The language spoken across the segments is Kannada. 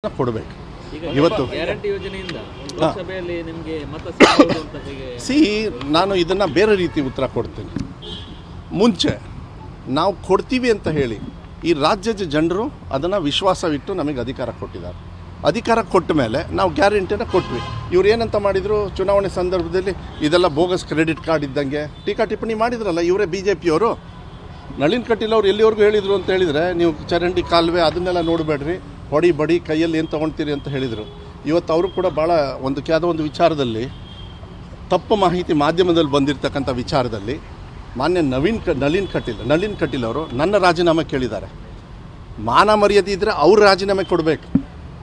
ಕೊಡಬೇಕು ಇವತ್ತು ಗ್ಯಾರಂಟಿ ಯೋಜನೆಯಿಂದ ಲೋಕಸಭೆಯಲ್ಲಿ ನಿಮಗೆ ಮತ ಸಿಗಬಹುದು ಅಂತ ಹೇಗೆ ನಾನು ಇದನ್ನು ಬೇರೆ ರೀತಿ ಉತ್ತರ ಕೊಡ್ತೀನಿ. ಮುಂಚೆ ನಾವು ಕೊಡ್ತೀವಿ ಅಂತ ಹೇಳಿ ಈ ರಾಜ್ಯದ ಜನರು ಅದನ್ನು ವಿಶ್ವಾಸವಿಟ್ಟು ನಮಗೆ ಅಧಿಕಾರ ಕೊಟ್ಟಿದ್ದಾರೆ. ಅಧಿಕಾರ ಕೊಟ್ಟ ಮೇಲೆ ನಾವು ಗ್ಯಾರಂಟಿನ ಕೊಟ್ವಿ. ಇವ್ರು ಏನಂತ ಮಾಡಿದರು, ಚುನಾವಣೆ ಸಂದರ್ಭದಲ್ಲಿ ಇದೆಲ್ಲ ಬೋಗಸ್ ಕ್ರೆಡಿಟ್ ಕಾರ್ಡ್ ಇದ್ದಂಗೆ ಟೀಕಾ ಟಿಪ್ಪಣಿ ಮಾಡಿದ್ರಲ್ಲ ಇವರೇ BJPಯವರು. ನಳಿನ್ ಕಟೀಲ್ ಅವ್ರು ಎಲ್ಲಿವರೆಗೂ ಹೇಳಿದರು ಅಂತ ಹೇಳಿದರೆ, ನೀವು ಚರಂಡಿ ಕಾಲುವೆ ಅದನ್ನೆಲ್ಲ ನೋಡಬೇಡ್ರಿ, ಹೊಡಿ ಬಡಿ ಕೈಯಲ್ಲಿ ಏನು ತೊಗೊಳ್ತೀರಿ ಅಂತ ಹೇಳಿದರು. ಇವತ್ತು ಅವರು ಕೂಡ ಭಾಳ ಒಂದು ವಿಚಾರದಲ್ಲಿ ತಪ್ಪು ಮಾಹಿತಿ ಮಾಧ್ಯಮದಲ್ಲಿ ಬಂದಿರತಕ್ಕಂಥ ವಿಚಾರದಲ್ಲಿ ಮಾನ್ಯ ನಳಿನ್ ಕಟೀಲ್ ಅವರು ನನ್ನ ರಾಜೀನಾಮೆ ಕೇಳಿದ್ದಾರೆ. ಮಾನ ಮರ್ಯಾದೆ ಇದ್ದರೆ ಅವ್ರು ರಾಜೀನಾಮೆ ಕೊಡಬೇಕು.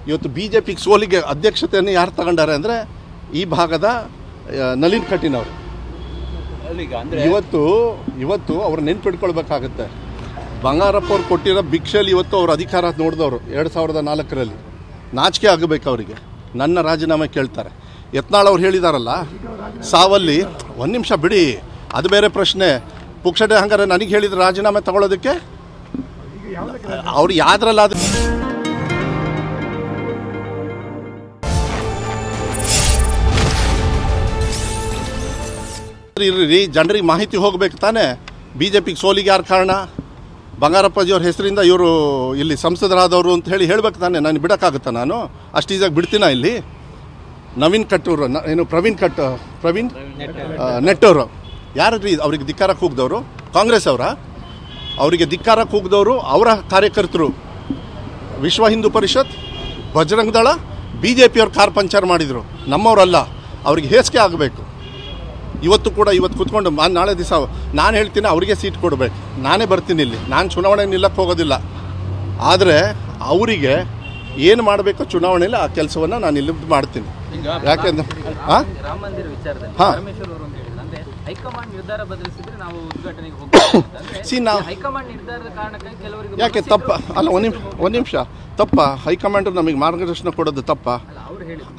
ಇವತ್ತು BJPಗೆ ಸೋಲಿಗೆ ಅಧ್ಯಕ್ಷತೆಯನ್ನು ಯಾರು ತಗೊಂಡಾರೆ ಅಂದರೆ ಈ ಭಾಗದ ನಳಿನ್ ಕಟೀಲ್ ಅವರು. ಇವತ್ತು ಅವ್ರು ನೆನ್ಪಿಟ್ಕೊಳ್ಬೇಕಾಗತ್ತೆ. ಬಂಗಾರಪ್ಪ ಅವ್ರು ಕೊಟ್ಟಿರೋ ಭಿಕ್ಷೆಯಲ್ಲಿ ಇವತ್ತು ಅವ್ರ ಅಧಿಕಾರ ನೋಡಿದವರು 2004ರಲ್ಲಿ. ನಾಚಿಕೆ ಆಗಬೇಕು ಅವರಿಗೆ. ನನ್ನ ರಾಜೀನಾಮೆ ಕೇಳ್ತಾರೆ. ಯತ್ನಾಳ್ ಅವ್ರು ಹೇಳಿದಾರಲ್ಲ ಸಾವಲ್ಲಿ, ಒಂದು ನಿಮಿಷ ಬಿಡಿ, ಅದು ಬೇರೆ ಪ್ರಶ್ನೆ. ಪುಕ್ಷಟೆ ಹಂಗಾರೆ ನನಗೆ ಹೇಳಿದ್ರು ರಾಜೀನಾಮೆ ತಗೊಳ್ಳೋದಕ್ಕೆ. ಅವ್ರು ಯಾವ್ದ್ರಲ್ಲಾದ್ರೆ ಇರ್ರಿ, ಜನರಿಗೆ ಮಾಹಿತಿ ಹೋಗ್ಬೇಕು ತಾನೇ. BJPಗೆ ಸೋಲಿಗೆ ಯಾರು ಕಾರಣ? ಬಂಗಾರಪ್ಪಾಜಿಯವ್ರ ಹೆಸರಿಂದ ಇವರು ಇಲ್ಲಿ ಸಂಸದರಾದವರು ಅಂತ ಹೇಳ್ಬೇಕು ತಾನೆ. ನಾನು ಬಿಡೋಕ್ಕಾಗುತ್ತಾ? ನಾನು ಅಷ್ಟು ಈಸಾಗಿ ಬಿಡ್ತೀನ ಇಲ್ಲಿ? ಪ್ರವೀಣ್ ನೆಟ್ಟವರು ಯಾರ್ರಿ ಅವ್ರಿಗೆ ಧಿಕ್ಕಾರ ಕೂಗ್ದವರು? ಕಾಂಗ್ರೆಸ್ ಅವರ? ಅವರಿಗೆ ಧಿಕ್ಕಾರ ಕೂಗ್ದವರು ಅವರ ಕಾರ್ಯಕರ್ತರು. ವಿಶ್ವ ಹಿಂದೂ ಪರಿಷತ್, ಬಜರಂಗ ದಳ, BJPಯವ್ರು ಕಾರ್ ಪಂಚರ್ ಮಾಡಿದರು, ನಮ್ಮವರಲ್ಲ. ಅವ್ರಿಗೆ ಹೇಸಿಗೆ ಆಗಬೇಕು. ಇವತ್ತು ಕೂತ್ಕೊಂಡು ನಾಳೆ ದಿವಸ ನಾನು ಹೇಳ್ತೀನಿ ಅವರಿಗೆ ಸೀಟ್ ಕೊಡಬೇಕು. ನಾನೇ ಬರ್ತೀನಿ ಇಲ್ಲಿ, ನಾನು ಚುನಾವಣೆ ನಿಲ್ಲಕ್ಕೆ ಹೋಗೋದಿಲ್ಲ. ಆದರೆ ಅವರಿಗೆ ಏನು ಮಾಡಬೇಕು ಚುನಾವಣೆಯಲ್ಲಿ ಆ ಕೆಲಸವನ್ನು ನಾನು ಇಲ್ಲಿ ಮಾಡ್ತೀನಿ. ಯಾಕೆಂದ್ರೆ ಯಾಕೆ ತಪ್ಪ ಅಲ್ಲ? ಒಂದು ನಿಮಿಷ ತಪ್ಪ? ಹೈಕಮಾಂಡ್ ನಮಗೆ ಮಾರ್ಗದರ್ಶನ ಕೊಡೋದು ತಪ್ಪ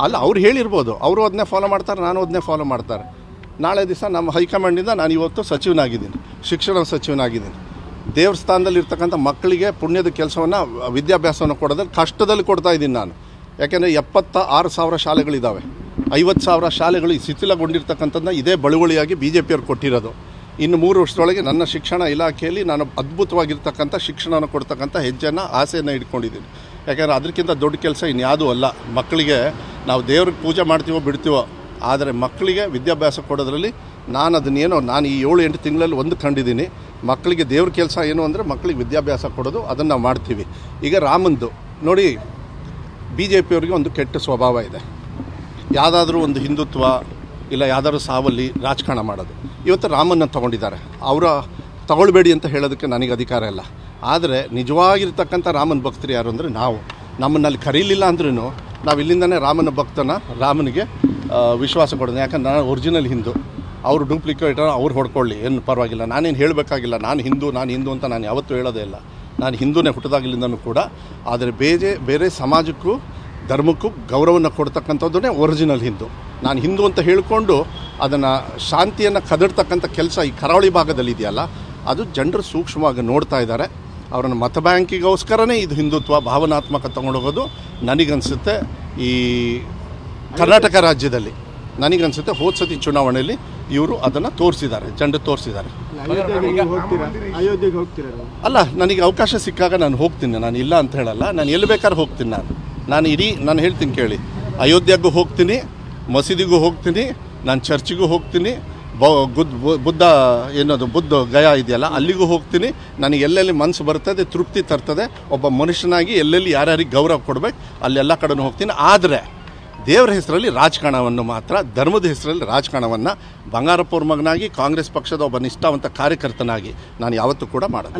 ಅಲ್ಲ? ಅವ್ರು ಹೇಳಿರ್ಬೋದು, ಅವರು ಅದನ್ನೇ ಫಾಲೋ ಮಾಡ್ತಾರೆ, ನಾನು ಅದನ್ನೇ ಫಾಲೋ ಮಾಡ್ತಾರೆ. ನಾಳೆ ದಿವಸ ನಮ್ಮ ಹೈಕಮಾಂಡಿಂದ ನಾನು ಇವತ್ತು ಸಚಿವನಾಗಿದ್ದೀನಿ, ಶಿಕ್ಷಣ ಸಚಿವನಾಗಿದ್ದೀನಿ. ದೇವ್ರ ಸ್ಥಾನದಲ್ಲಿ ಇರ್ತಕ್ಕಂಥ ಮಕ್ಕಳಿಗೆ ಪುಣ್ಯದ ಕೆಲಸವನ್ನು, ವಿದ್ಯಾಭ್ಯಾಸವನ್ನು ಕೊಡೋದ್ರಲ್ಲಿ ಕಷ್ಟದಲ್ಲಿ ಕೊಡ್ತಾ ಇದ್ದೀನಿ ನಾನು. ಯಾಕೆಂದರೆ 76,000 ಶಾಲೆಗಳಿದ್ದಾವೆ. 50,000 ಶಾಲೆಗಳು ಶಿಥಿಲಗೊಂಡಿರ್ತಕ್ಕಂಥದ್ದನ್ನ ಇದೇ ಬಳುವಳಿಯಾಗಿ BJPಯವ್ರು ಕೊಟ್ಟಿರೋದು. ಇನ್ನು 3 ವರ್ಷದೊಳಗೆ ನನ್ನ ಶಿಕ್ಷಣ ಇಲಾಖೆಯಲ್ಲಿ ನಾನು ಅದ್ಭುತವಾಗಿರ್ತಕ್ಕಂಥ ಶಿಕ್ಷಣವನ್ನು ಕೊಡ್ತಕ್ಕಂಥ ಆಸೆಯನ್ನು ಇಟ್ಕೊಂಡಿದ್ದೀನಿ. ಯಾಕೆಂದರೆ ಅದಕ್ಕಿಂತ ದೊಡ್ಡ ಕೆಲಸ ಇನ್ಯಾವುದೂ ಅಲ್ಲ. ಮಕ್ಕಳಿಗೆ ನಾವು ದೇವ್ರಿಗೆ ಪೂಜೆ ಮಾಡ್ತೀವೋ ಬಿಡ್ತೀವೋ, ಆದರೆ ಮಕ್ಕಳಿಗೆ ವಿದ್ಯಾಭ್ಯಾಸ ಕೊಡೋದ್ರಲ್ಲಿ ನಾನು ಈ 7-8 ತಿಂಗಳಲ್ಲಿ ಒಂದು ಕಂಡಿದ್ದೀನಿ. ಮಕ್ಕಳಿಗೆ ದೇವ್ರ ಕೆಲಸ ಏನು ಅಂದರೆ ಮಕ್ಕಳಿಗೆ ವಿದ್ಯಾಭ್ಯಾಸ ಕೊಡೋದು, ಅದನ್ನು ನಾವು ಮಾಡ್ತೀವಿ. ಈಗ ರಾಮಂದು ನೋಡಿ, BJPಯವ್ರಿಗೆ ಒಂದು ಕೆಟ್ಟ ಸ್ವಭಾವ ಇದೆ. ಯಾವುದಾದ್ರೂ ಒಂದು ಹಿಂದುತ್ವ ಇಲ್ಲ ಯಾವುದಾದ್ರೂ ಸಾವಲ್ಲಿ ರಾಜಕಾರಣ ಮಾಡೋದು. ಇವತ್ತು ರಾಮನ್ನ ತಗೊಂಡಿದ್ದಾರೆ. ಅವರ ತಗೊಳ್ಬೇಡಿ ಅಂತ ಹೇಳೋದಕ್ಕೆ ನನಗೆ ಅಧಿಕಾರ ಇಲ್ಲ. ಆದರೆ ನಿಜವಾಗಿರ್ತಕ್ಕಂಥ ರಾಮನ ಭಕ್ತರು ಯಾರು ಅಂದರೆ ನಾವು. ನಮ್ಮನ್ನಲ್ಲಿ ಕರೀಲಿಲ್ಲ ಅಂದ್ರೂ ನಾವು ಇಲ್ಲಿಂದನೇ ರಾಮನಿಗೆ ವಿಶ್ವಾಸ ಕೊಡೋದು. ಯಾಕಂದ್ರೆ ನಾನು ಒರಿಜಿನಲ್ ಹಿಂದೂ, ಅವರು ಡೂಪ್ಲಿಕೇಟ್ ಅವ್ರು ಹೊಡ್ಕೊಳ್ಳಿ, ಏನು ಪರವಾಗಿಲ್ಲ. ನಾನೇನು ಹೇಳಬೇಕಾಗಿಲ್ಲ. ನಾನು ಹಿಂದೂ ಅಂತ ನಾನು ಯಾವತ್ತೂ ಹೇಳೋದೇ ಇಲ್ಲ. ನಾನು ಹಿಂದೂನೇ ಹುಟ್ಟದಾಗಲಿಂದನೂ ಕೂಡ. ಆದರೆ ಬೇರೆ ಸಮಾಜಕ್ಕೂ ಧರ್ಮಕ್ಕೂ ಗೌರವವನ್ನು ಕೊಡ್ತಕ್ಕಂಥದ್ದನ್ನೇ ಒರಿಜಿನಲ್ ಹಿಂದೂ. ನಾನು ಹಿಂದೂ ಅಂತ ಹೇಳಿಕೊಂಡು ಅದನ್ನು ಶಾಂತಿಯನ್ನು ಕದಡ್ತಕ್ಕಂಥ ಕೆಲಸ ಈ ಕರಾವಳಿ ಭಾಗದಲ್ಲಿ ಇದೆಯಲ್ಲ, ಅದು ಜನರು ಸೂಕ್ಷ್ಮವಾಗಿ ನೋಡ್ತಾ ಇದ್ದಾರೆ. ಅವರನ್ನು ಮತ ಬ್ಯಾಂಕಿಗೋಸ್ಕರನೇ ಇದು ಹಿಂದುತ್ವ ಭಾವನಾತ್ಮಕ ತಗೊಂಡೋಗೋದು ನನಗನ್ಸುತ್ತೆ. ಈ ಕರ್ನಾಟಕ ರಾಜ್ಯದಲ್ಲಿ ನನಗನ್ಸುತ್ತೆ ಹೋದ ಸತಿ ಚುನಾವಣೆಯಲ್ಲಿ ಇವರು ಅದನ್ನು ತೋರಿಸಿದ್ದಾರೆ, ಜನರು ತೋರಿಸಿದ್ದಾರೆ. ಅಲ್ಲ, ನನಗೆ ಅವಕಾಶ ಸಿಕ್ಕಾಗ ನಾನು ಹೋಗ್ತೀನಿ, ನಾನು ಇಲ್ಲ ಅಂತ ಹೇಳಲ್ಲ. ನಾನು ಎಲ್ಲಿ ಬೇಕಾದ್ರೆ ಹೋಗ್ತೀನಿ. ನಾನು ಹೇಳ್ತೀನಿ ಕೇಳಿ, ಅಯೋಧ್ಯೆಗೂ ಹೋಗ್ತೀನಿ, ಮಸೀದಿಗೂ ಹೋಗ್ತೀನಿ, ನಾನು ಚರ್ಚಿಗೂ ಹೋಗ್ತೀನಿ, ಬುದ್ಧ ಗಯಾ ಇದೆಯಲ್ಲ ಅಲ್ಲಿಗೂ ಹೋಗ್ತೀನಿ. ನನಗೆ ಎಲ್ಲೆಲ್ಲಿ ಮನಸ್ಸು ಬರ್ತದೆ, ತೃಪ್ತಿ ತರ್ತದೆ, ಒಬ್ಬ ಮನುಷ್ಯನಾಗಿ ಎಲ್ಲೆಲ್ಲಿ ಯಾರ್ಯಾರಿಗೆ ಗೌರವ ಕೊಡಬೇಕು ಅಲ್ಲೆಲ್ಲ ಕಡೆನೂ ಹೋಗ್ತೀನಿ. ಆದರೆ ದೇವರ ಹೆಸರಲ್ಲಿ ರಾಜಕಾರಣವನ್ನು ಮಾತ್ರ, ಧರ್ಮದ ಹೆಸರಲ್ಲಿ ರಾಜಕಾರಣವನ್ನು ಬಂಗಾರಪ್ಪ ಅವ್ರ ಮಗನಾಗಿ, ಕಾಂಗ್ರೆಸ್ ಪಕ್ಷದ ಒಬ್ಬ ನಿಷ್ಠಾವಂತ ಕಾರ್ಯಕರ್ತನಾಗಿ ನಾನು ಯಾವತ್ತೂ ಕೂಡ ಮಾಡೋದು.